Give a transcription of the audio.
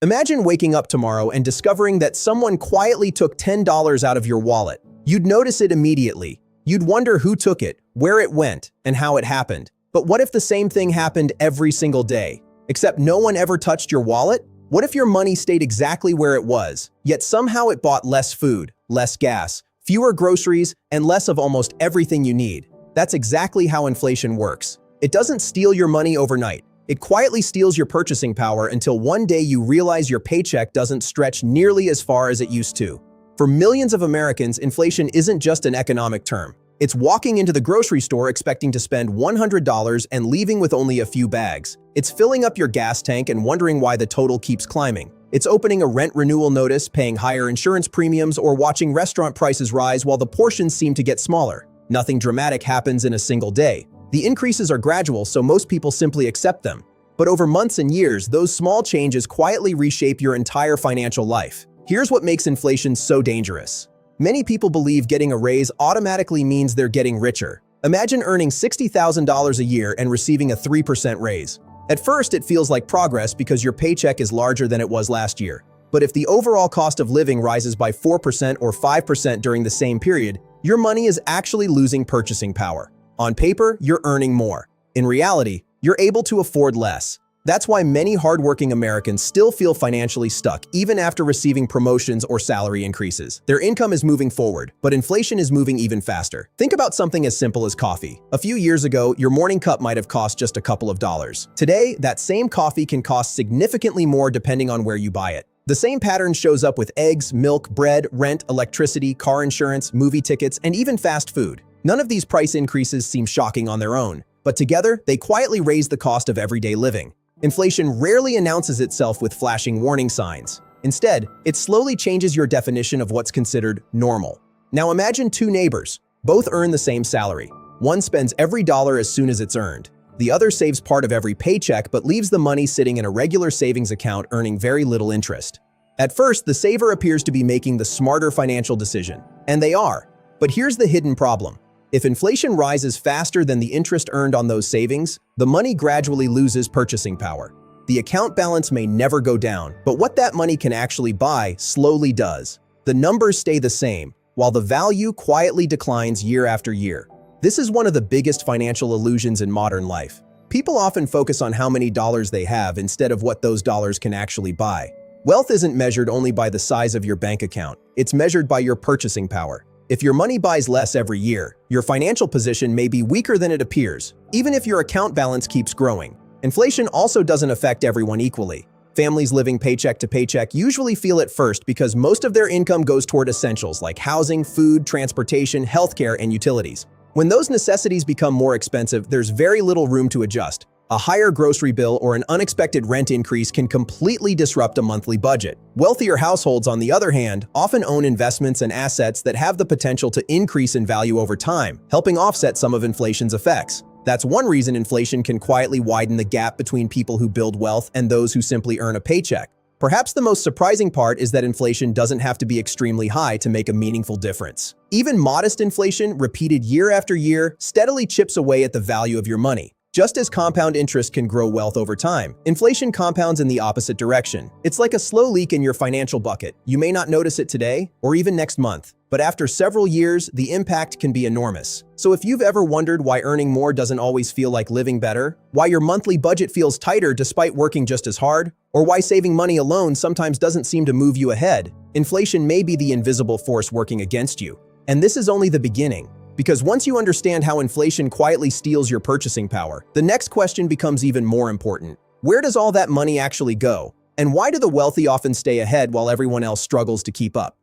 Imagine waking up tomorrow and discovering that someone quietly took $10 out of your wallet. You'd notice it immediately. You'd wonder who took it, where it went, and how it happened. But what if the same thing happened every single day? Except no one ever touched your wallet? What if your money stayed exactly where it was, yet somehow it bought less food, less gas, fewer groceries, and less of almost everything you need? That's exactly how inflation works. It doesn't steal your money overnight. It quietly steals your purchasing power until one day you realize your paycheck doesn't stretch nearly as far as it used to. For millions of Americans, inflation isn't just an economic term. It's walking into the grocery store expecting to spend $100 and leaving with only a few bags. It's filling up your gas tank and wondering why the total keeps climbing. It's opening a rent renewal notice, paying higher insurance premiums, or watching restaurant prices rise while the portions seem to get smaller. Nothing dramatic happens in a single day. The increases are gradual, so most people simply accept them. But over months and years, those small changes quietly reshape your entire financial life. Here's what makes inflation so dangerous. Many people believe getting a raise automatically means they're getting richer. Imagine earning $60,000 a year and receiving a 3% raise. At first, it feels like progress because your paycheck is larger than it was last year. But if the overall cost of living rises by 4% or 5% during the same period, your money is actually losing purchasing power. On paper, you're earning more. In reality, you're able to afford less. That's why many hardworking Americans still feel financially stuck even after receiving promotions or salary increases. Their income is moving forward, but inflation is moving even faster. Think about something as simple as coffee. A few years ago, your morning cup might have cost just a couple of dollars. Today, that same coffee can cost significantly more depending on where you buy it. The same pattern shows up with eggs, milk, bread, rent, electricity, car insurance, movie tickets, and even fast food. None of these price increases seem shocking on their own, but together, they quietly raise the cost of everyday living. Inflation rarely announces itself with flashing warning signs. Instead, it slowly changes your definition of what's considered normal. Now imagine two neighbors. Both earn the same salary. One spends every dollar as soon as it's earned. The other saves part of every paycheck but leaves the money sitting in a regular savings account earning very little interest. At first, the saver appears to be making the smarter financial decision. And they are. But here's the hidden problem. If inflation rises faster than the interest earned on those savings, the money gradually loses purchasing power. The account balance may never go down, but what that money can actually buy slowly does. The numbers stay the same, while the value quietly declines year after year. This is one of the biggest financial illusions in modern life. People often focus on how many dollars they have instead of what those dollars can actually buy. Wealth isn't measured only by the size of your bank account. It's measured by your purchasing power. If your money buys less every year, your financial position may be weaker than it appears, even if your account balance keeps growing. Inflation also doesn't affect everyone equally. Families living paycheck to paycheck usually feel it first because most of their income goes toward essentials like housing, food, transportation, healthcare, and utilities. When those necessities become more expensive, there's very little room to adjust. A higher grocery bill or an unexpected rent increase can completely disrupt a monthly budget. Wealthier households, on the other hand, often own investments and assets that have the potential to increase in value over time, helping offset some of inflation's effects. That's one reason inflation can quietly widen the gap between people who build wealth and those who simply earn a paycheck. Perhaps the most surprising part is that inflation doesn't have to be extremely high to make a meaningful difference. Even modest inflation, repeated year after year, steadily chips away at the value of your money. Just as compound interest can grow wealth over time, inflation compounds in the opposite direction. It's like a slow leak in your financial bucket. You may not notice it today or even next month, but after several years, the impact can be enormous. So if you've ever wondered why earning more doesn't always feel like living better, why your monthly budget feels tighter despite working just as hard, or why saving money alone sometimes doesn't seem to move you ahead, inflation may be the invisible force working against you. And this is only the beginning. Because once you understand how inflation quietly steals your purchasing power, the next question becomes even more important. Where does all that money actually go? And why do the wealthy often stay ahead while everyone else struggles to keep up?